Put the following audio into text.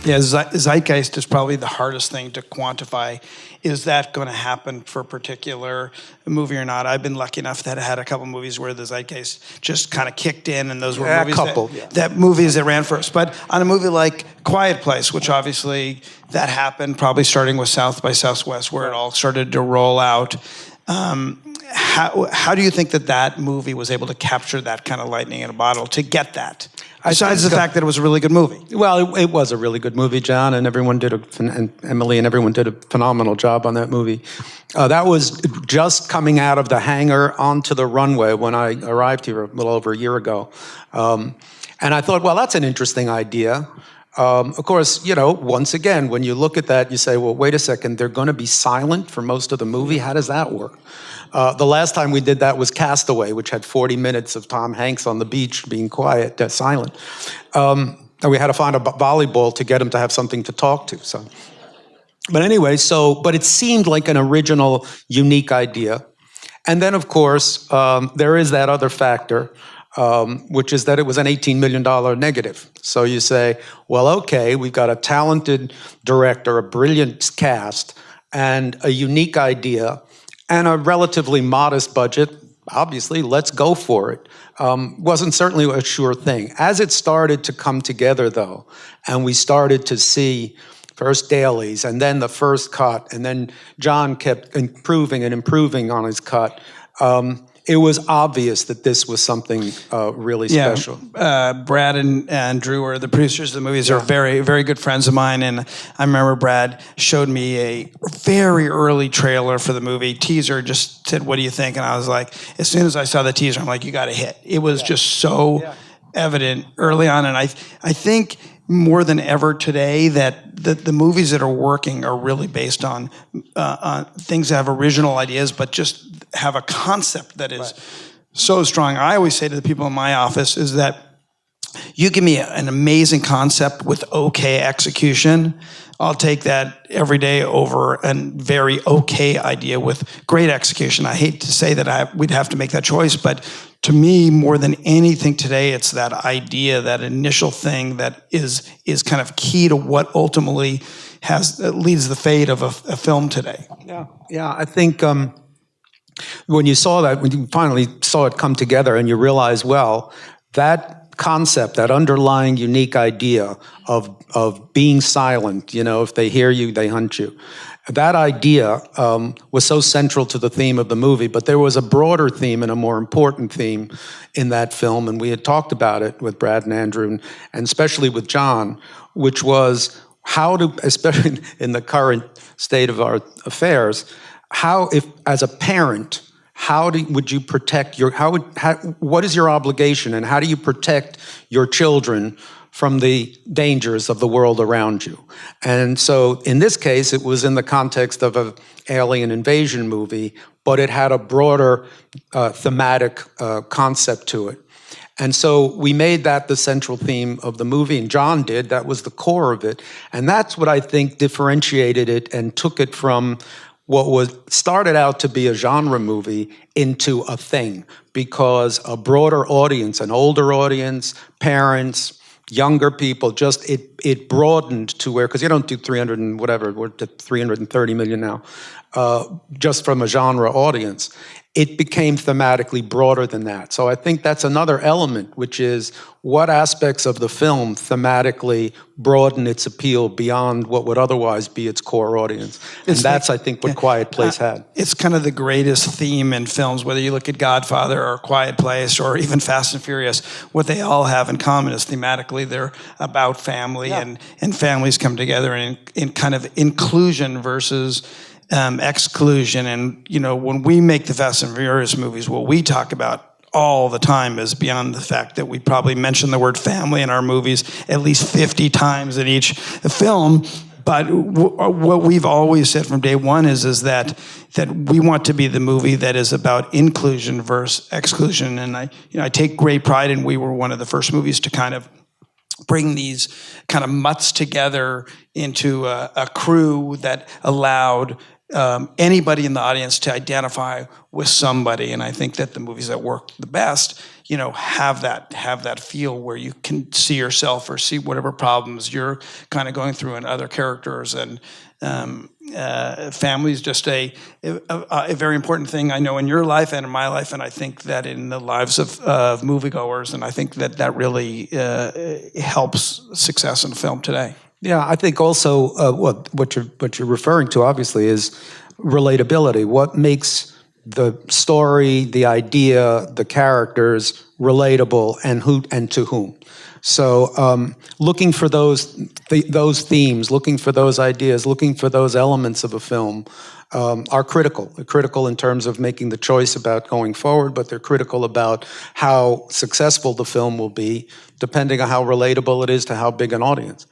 Yeah, zeitgeist is probably the hardest thing to quantify. Is that going to happen for a particular movie or not? I've been lucky enough that I had a couple movies where the zeitgeist just kind of kicked in, and those were movies that movies that ran first. But on a movie like Quiet Place, which obviously that happened probably starting with South by Southwest, where it all started to roll out. How do you think that movie was able to capture that kind of lightning in a bottle to get that? Besides the fact that it was a really good movie. Well, it was a really good movie, John, and Emily and everyone did a phenomenal job on that movie. That was just coming out of the hangar onto the runway when I arrived here a little over a year ago. And I thought, well, that's an interesting idea. Of course, once again, when you look at that, you say, well, wait a second, they're going to be silent for most of the movie? How does that work? The last time we did that was Castaway, which had 40 minutes of Tom Hanks on the beach being quiet, silent. And we had to find a volleyball to get him to have something to talk to. So, but anyway, but it seemed like an original, unique idea. And then, of course, there is that other factor, which is that it was an $18 million negative. So you say, well, okay, we've got a talented director, a brilliant cast, and a unique idea, and a relatively modest budget. Obviously, let's go for it. Wasn't certainly a sure thing. As it started to come together, though, and we started to see first dailies, and then the first cut, and then John kept improving and improving on his cut, it was obvious that this was something really special. Brad and Drew are the producers of the movies. They're very, very good friends of mine. And I remember Brad showed me a very early trailer for the movie, teaser, just said, what do you think? And I was like, as soon as I saw the teaser, I'm like, you got to hit. It was just so evident early on. And I think more than ever today that the movies that are working are really based on things that have original ideas, but just have a concept that is so strong. I always say to the people in my office is that you give me an amazing concept with okay execution, I'll take that every day over a very okay idea with great execution. I hate to say that we'd have to make that choice, but to me, more than anything today, it's that idea, that initial thing that is kind of key to what ultimately leads the fate of a film today. Yeah. I think when you saw that, when you finally saw it come together, and you realize, well, that concept, that underlying unique idea of being silent, if they hear you, they hunt you. That idea was so central to the theme of the movie, but there was a broader theme and a more important theme in that film, and we had talked about it with Brad and Andrew, and especially with John, which was how to, especially in the current state of our affairs, if as a parent, would you protect what is your obligation, and how do you protect your children from the dangers of the world around you? And so in this case, it was in the context of an alien invasion movie, but it had a broader thematic concept to it. And so we made that the central theme of the movie, and John did. That was the core of it. And that's what I think differentiated it and took it from what started out to be a genre movie into a thing, because a broader audience, an older audience, parents, younger people, just it broadened to where, because you don't do 300 and whatever, we're to 330 million now, just from a genre audience. It became thematically broader than that. So I think that's another element, which is what aspects of the film thematically broaden its appeal beyond what would otherwise be its core audience. And that's, I think, what Quiet Place had. It's kind of the greatest theme in films, whether you look at Godfather or Quiet Place or even Fast and Furious. What they all have in common is thematically they're about family, and families come together in kind of inclusion versus exclusion. And when we make the Fast and Furious movies, what we talk about all the time is beyond the fact that we probably mention the word family in our movies at least 50 times in each film. But what we've always said from day one is that we want to be the movie that is about inclusion versus exclusion. And I take great pride in, we were one of the first movies to kind of bring these kind of mutts together into a crew that allowed anybody in the audience to identify with somebody. And I think that the movies that work the best have that feel where you can see yourself or see whatever problems you're kind of going through in other characters. And family is just a very important thing, I know, in your life and in my life, and I think that in the lives of moviegoers, and I think that really helps success in film today. Yeah, I think also what you're referring to obviously is relatability. What makes the story, the idea, the characters relatable, and to whom? So looking for those themes, looking for those ideas, looking for those elements of a film are critical. They're critical in terms of making the choice about going forward, but they're critical about how successful the film will be, depending on how relatable it is to how big an audience.